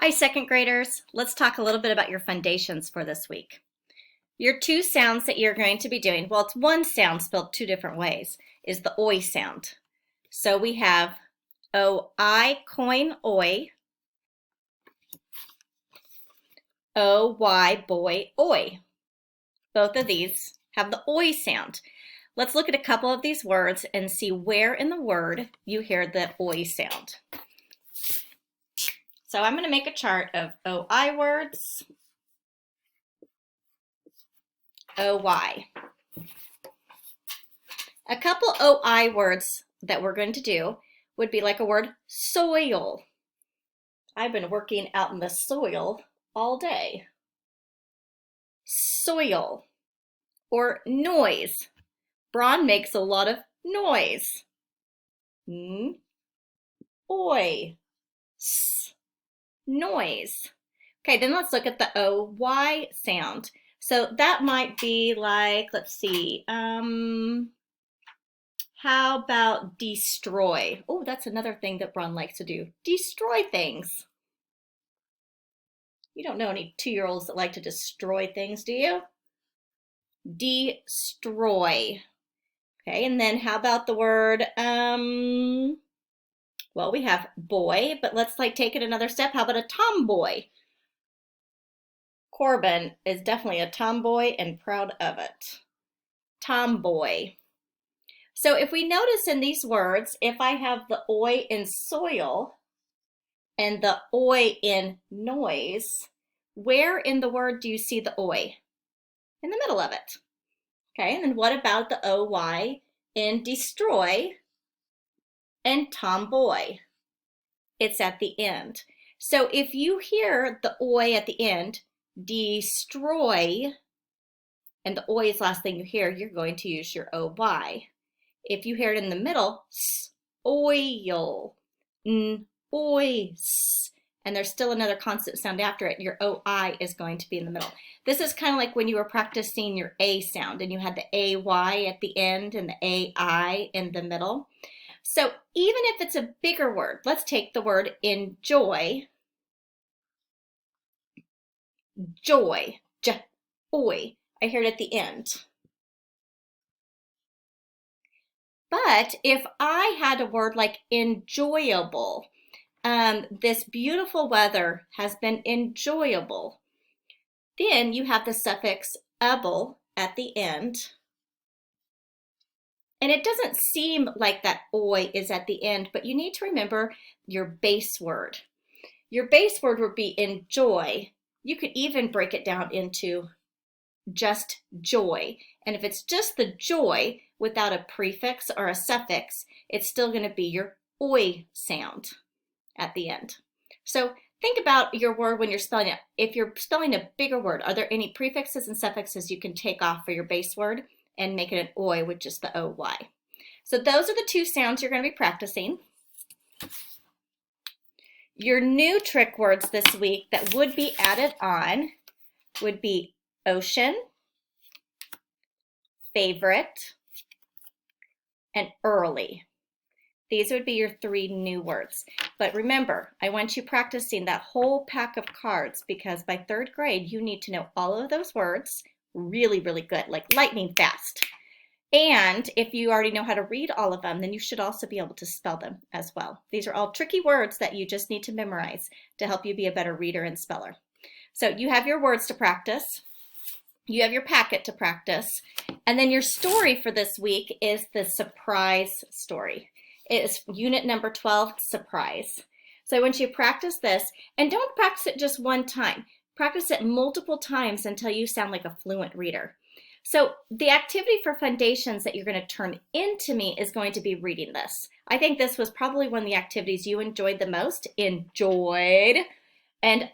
Hi, second graders. Let's talk a little bit about your foundations for this week. Your two sounds that you're going to be doing, well, it's one sound spelled two different ways, is the oi sound. So we have O-I, coin, oi, O-Y, boy, oi. Both of these have the oi sound. Let's look at a couple of these words and see where in the word you hear the oi sound. So I'm going to make a chart of OI words, OY. A couple OI words that we're going to do would be like a word soil. I've been working out in the soil all day. Soil. Or noise. Braun makes a lot of noise. Oi. S. Noise. Okay, then let's look at the OY sound. So that might be like, let's see, how about destroy? Oh, that's another thing that Braun likes to do. Destroy things. You don't know any 2-year-olds that like to destroy things, do you? Destroy. Okay, and then how about the word, well, we have boy, but let's take it another step. How about a tomboy? Corbin is definitely a tomboy and proud of it. Tomboy. So if we notice in these words, if I have the oi in soil and the oi in noise, where in the word do you see the oi? In the middle of it. Okay, and then what about the oy in destroy and tomboy? It's at the end. So if you hear the oi at the end, destroy, and the oi is the last thing you hear, you're going to use your oy. If you hear it in the middle, oil, ois, and there's still another consonant sound after it, your oi is going to be in the middle. This is kind of like when you were practicing your A sound and you had the AY at the end and the AI in the middle. So even if it's a bigger word, let's take the word enjoy. Joy, joy. I hear it at the end. But if I had a word like enjoyable, this beautiful weather has been enjoyable, then you have the suffix able at the end. And it doesn't seem like that oi is at the end, but you need to remember your base word. Your base word would be enjoy. You could even break it down into just joy. And if it's just the joy without a prefix or a suffix, it's still going to be your oi sound at the end. So think about your word when you're spelling it. If you're spelling a bigger word, are there any prefixes and suffixes you can take off for your base word and make it an oi with just the oy? So those are the two sounds you're going to be practicing. Your new trick words this week that would be added on would be ocean, favorite, and early. These would be your 3 new words. But remember, I want you practicing that whole pack of cards because by 3rd grade, you need to know all of those words really, really good, like lightning fast. And if you already know how to read all of them, then you should also be able to spell them as well. These are all tricky words that you just need to memorize to help you be a better reader and speller. So you have your words to practice. You have your packet to practice. And then your story for this week is the surprise story. It is unit number 12, surprise. So I want you to practice this, and don't practice it just one time. Practice it multiple times until you sound like a fluent reader. So the activity for Foundations that you're going to turn into me is going to be reading this. I think this was probably one of the activities you enjoyed the most. And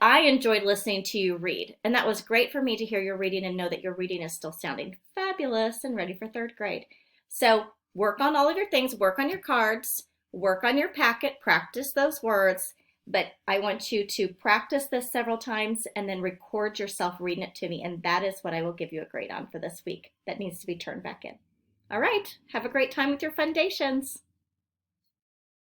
I enjoyed listening to you read. And that was great for me to hear your reading and know that your reading is still sounding fabulous and ready for 3rd grade. So work on all of your things, work on your cards, work on your packet, practice those words. But I want you to practice this several times and then record yourself reading it to me. And that is what I will give you a grade on for this week. That needs to be turned back in. All right, have a great time with your Foundations.